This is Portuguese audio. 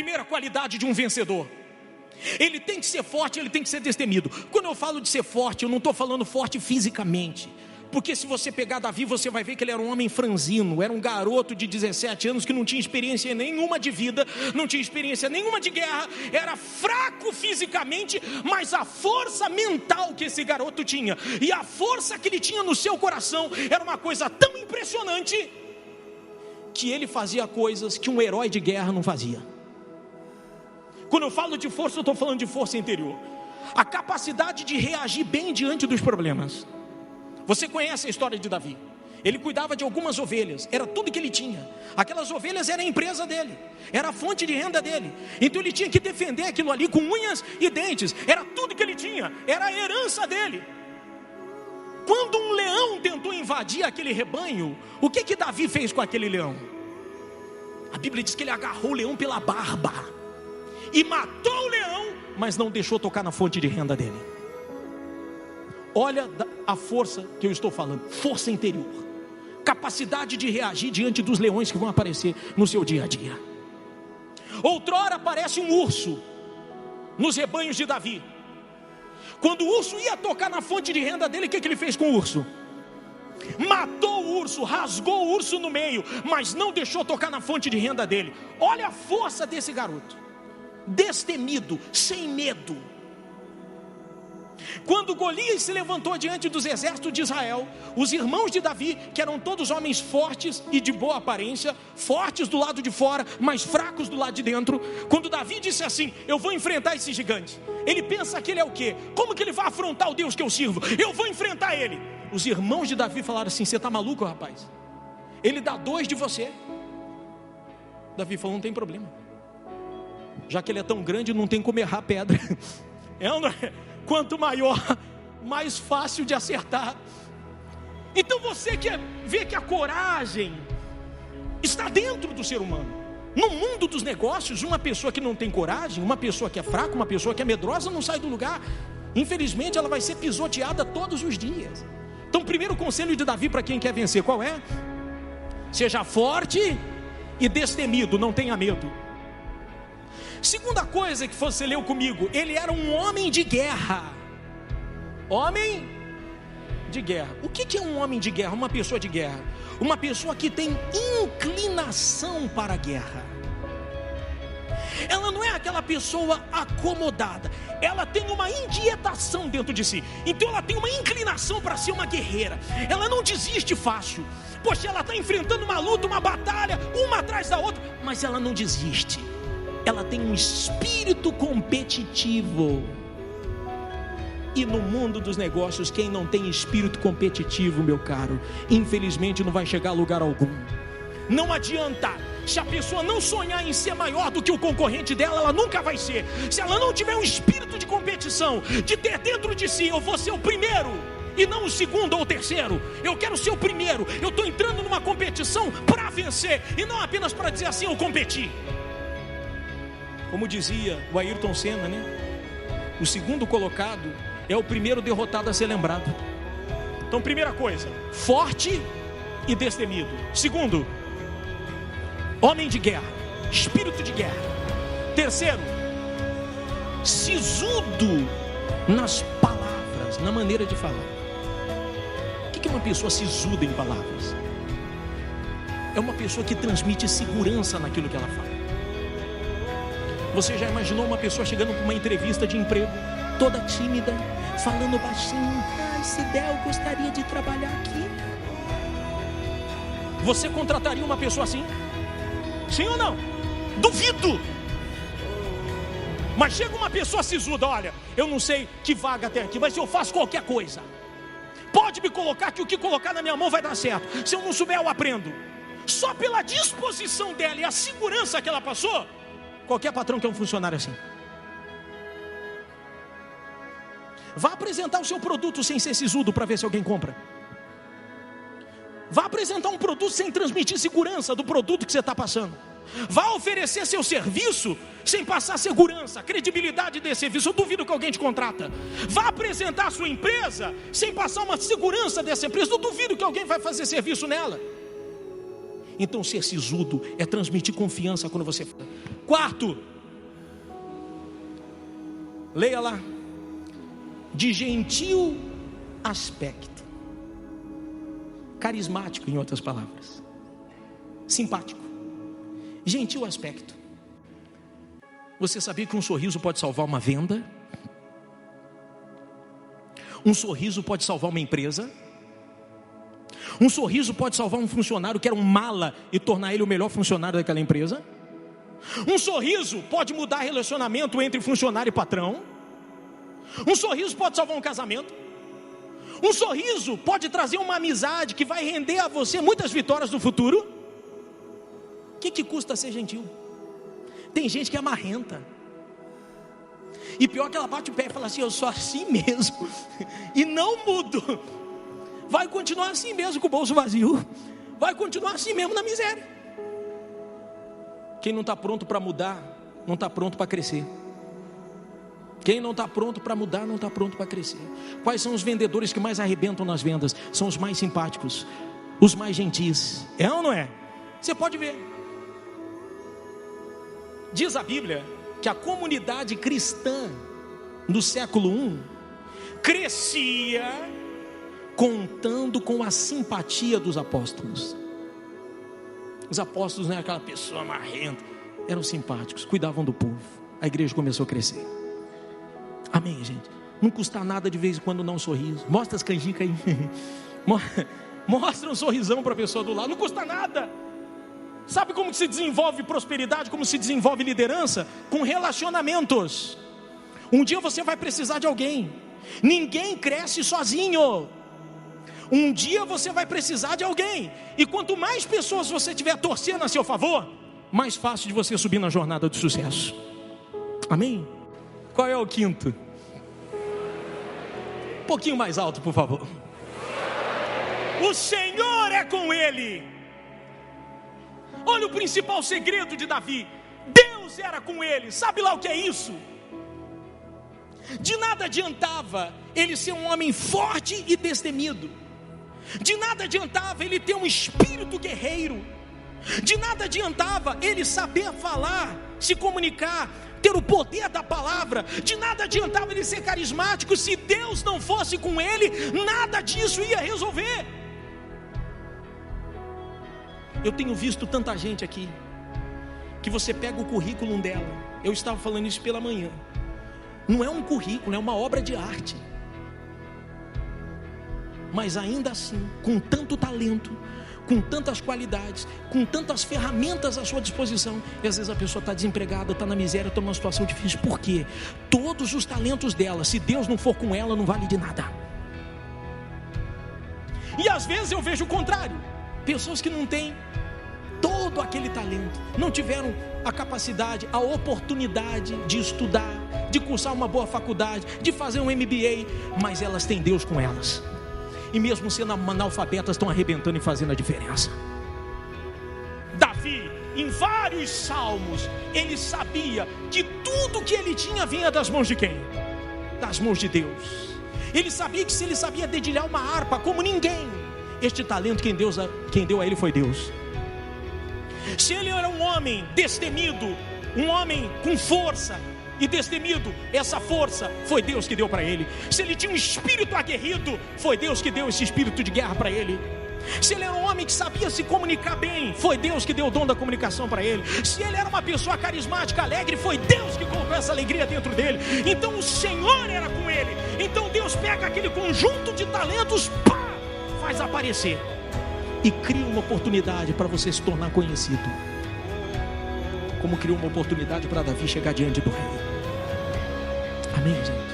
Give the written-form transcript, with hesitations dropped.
Primeira qualidade de um vencedor: ele tem que ser forte, ele tem que ser destemido. Quando eu falo de ser forte, eu não estou falando forte fisicamente, porque se você pegar Davi, você vai ver que ele era um homem franzino, era um garoto de 17 anos que não tinha experiência nenhuma de vida, não tinha experiência nenhuma de guerra, era fraco fisicamente, mas a força mental que esse garoto tinha, e a força que ele tinha no seu coração, era uma coisa tão impressionante, que ele fazia coisas que um herói de guerra não fazia. Quando eu falo de força, eu estou falando de força interior, a capacidade de reagir bem diante dos problemas. Você conhece a história de Davi. Ele cuidava de algumas ovelhas, era tudo que ele tinha. Aquelas ovelhas era a empresa dele, era a fonte de renda dele. Então ele tinha que defender aquilo ali com unhas e dentes. Era tudo que ele tinha, era a herança dele. Quando um leão tentou invadir aquele rebanho, o que Davi fez com aquele leão? A Bíblia diz que ele agarrou o leão pela barba e matou o leão, mas não deixou tocar na fonte de renda dele. Olha a força que eu estou falando, força interior, capacidade de reagir diante dos leões que vão aparecer no seu dia a dia. Outrora aparece um urso nos rebanhos de Davi. Quando o urso ia tocar na fonte de renda dele, o que ele fez com o urso? Matou o urso, rasgou o urso no meio, mas não deixou tocar na fonte de renda dele. Olha a força desse garoto, destemido, sem medo. Quando Golias se levantou diante dos exércitos de Israel, os irmãos de Davi, que eram todos homens fortes e de boa aparência, fortes do lado de fora, mas fracos do lado de dentro, quando Davi disse assim: eu vou enfrentar esse gigante, ele pensa que ele é o quê? Como que ele vai afrontar o Deus que eu sirvo? Eu vou enfrentar ele. Os irmãos de Davi falaram assim: você está maluco, rapaz? Ele dá 2 de você. Davi falou: não tem problema, já que ele é tão grande, não tem como errar a pedra. É ou não é? Quanto maior, mais fácil de acertar. Então você quer ver que a coragem está dentro do ser humano. No mundo dos negócios, uma pessoa que não tem coragem, uma pessoa que é fraca, uma pessoa que é medrosa, não sai do lugar. Infelizmente ela vai ser pisoteada todos os dias. Então o primeiro conselho de Davi para quem quer vencer, qual é? Seja forte e destemido, não tenha medo. Segunda coisa que você leu comigo, ele era um homem de guerra. Homem de guerra. O que é um homem de guerra? Uma pessoa de guerra. Uma pessoa que tem inclinação para a guerra. Ela não é aquela pessoa acomodada. Ela tem uma inquietação dentro de si. Então ela tem uma inclinação para ser uma guerreira. Ela não desiste fácil. Poxa, ela está enfrentando uma luta, uma batalha, uma atrás da outra, mas ela não desiste. Ela tem um espírito competitivo. E no mundo dos negócios, quem não tem espírito competitivo, meu caro, infelizmente não vai chegar a lugar algum. Não adianta. Se a pessoa não sonhar em ser maior do que o concorrente dela, ela nunca vai ser. Se ela não tiver um espírito de competição, de ter dentro de si: eu vou ser o primeiro e não o segundo ou o terceiro, eu quero ser o primeiro, eu estou entrando numa competição para vencer, e não apenas para dizer assim: eu competi. Como dizia o Ayrton Senna, né? O segundo colocado é o primeiro derrotado a ser lembrado. Então, primeira coisa, forte e destemido. Segundo, homem de guerra, espírito de guerra. Terceiro, sisudo nas palavras, na maneira de falar. O que é uma pessoa sisuda em palavras? É uma pessoa que transmite segurança naquilo que ela fala. Você já imaginou uma pessoa chegando para uma entrevista de emprego, toda tímida, falando baixinho: se der, eu gostaria de trabalhar aqui. Você contrataria uma pessoa assim? Sim ou não? Duvido. Mas chega uma pessoa sisuda: olha, eu não sei que vaga tem aqui, mas eu faço qualquer coisa. Pode me colocar, que o que colocar na minha mão vai dar certo. Se eu não souber, eu aprendo. Só pela disposição dela e a segurança que ela passou, qualquer patrão quer um funcionário assim. Vá apresentar o seu produto sem ser sisudo para ver se alguém compra. Vá apresentar um produto sem transmitir segurança do produto que você está passando. Vá oferecer seu serviço sem passar segurança, credibilidade desse serviço. Eu duvido que alguém te contrata. Vá apresentar a sua empresa sem passar uma segurança dessa empresa. Eu duvido que alguém vai fazer serviço nela. Então ser sisudo é transmitir confiança quando você fala. Quarto, Leia lá. De gentil aspecto. Carismático, em outras palavras. Simpático. Gentil aspecto. Você sabia que um sorriso pode salvar uma venda? Um sorriso pode salvar uma empresa? Um sorriso pode salvar um funcionário que era um mala e tornar ele o melhor funcionário daquela empresa? Um sorriso pode mudar relacionamento entre funcionário e patrão? Um sorriso pode salvar um casamento? Um sorriso pode trazer uma amizade que vai render a você muitas vitórias no futuro? O que custa ser gentil? Tem gente que é marrenta. E pior que ela bate o pé e fala assim: eu sou assim mesmo. E não mudo. Vai continuar assim mesmo com o bolso vazio. Vai continuar assim mesmo na miséria. Quem não está pronto para mudar, não está pronto para crescer. Quem não está pronto para mudar, não está pronto para crescer. Quais são os vendedores que mais arrebentam nas vendas? São os mais simpáticos, os mais gentis. É ou não é? Você pode ver. Diz a Bíblia que a comunidade cristã no século I crescia contando com a simpatia dos apóstolos. Os apóstolos não eram aquela pessoa marrenta, eram simpáticos, cuidavam do povo. A igreja começou a crescer. Amém, gente? Não custa nada de vez em quando dar um sorriso. Mostra as canjicas aí. Mostra um sorrisão para a pessoa do lado. Não custa nada. Sabe como se desenvolve prosperidade? Como se desenvolve liderança? Com relacionamentos. Um dia você vai precisar de alguém. Ninguém cresce sozinho. Um dia você vai precisar de alguém. E quanto mais pessoas você tiver torcendo a seu favor, mais fácil de você subir na jornada de sucesso. Amém? Qual é o quinto? Um pouquinho mais alto, por favor. O Senhor é com ele. Olha o principal segredo de Davi. Deus era com ele. Sabe lá o que é isso? De nada adiantava ele ser um homem forte e destemido. De nada adiantava ele ter um espírito guerreiro. De nada adiantava ele saber falar, se comunicar, ter o poder da palavra. De nada adiantava ele ser carismático. Se Deus não fosse com ele, nada disso ia resolver. Eu tenho visto tanta gente aqui, que você pega o currículo dela. Eu estava falando isso pela manhã. Não é um currículo, é uma obra de arte. Mas ainda assim, com tanto talento, com tantas qualidades, com tantas ferramentas à sua disposição, e às vezes a pessoa está desempregada, está na miséria, está numa situação difícil. Por quê? Todos os talentos dela, se Deus não for com ela, não vale de nada. E às vezes eu vejo o contrário. Pessoas que não têm todo aquele talento, não tiveram a capacidade, a oportunidade de estudar, de cursar uma boa faculdade, de fazer um MBA, mas elas têm Deus com elas. E mesmo sendo analfabetas, estão arrebentando e fazendo a diferença. Davi, em vários salmos, ele sabia que tudo que ele tinha vinha das mãos de quem? Das mãos de Deus. Ele sabia que se ele sabia dedilhar uma harpa como ninguém, este talento quem deu a ele foi Deus. Se ele era um homem destemido, um homem com força e destemido, essa força foi Deus que deu para ele. Se ele tinha um espírito aguerrido, foi Deus que deu esse espírito de guerra para ele. Se ele era um homem que sabia se comunicar bem, foi Deus que deu o dom da comunicação para ele. Se ele era uma pessoa carismática, alegre, foi Deus que colocou essa alegria dentro dele. Então o Senhor era com ele. Então Deus pega aquele conjunto de talentos, pá, faz aparecer e cria uma oportunidade para você se tornar conhecido, como criou uma oportunidade para Davi chegar diante do rei. Amém, gente?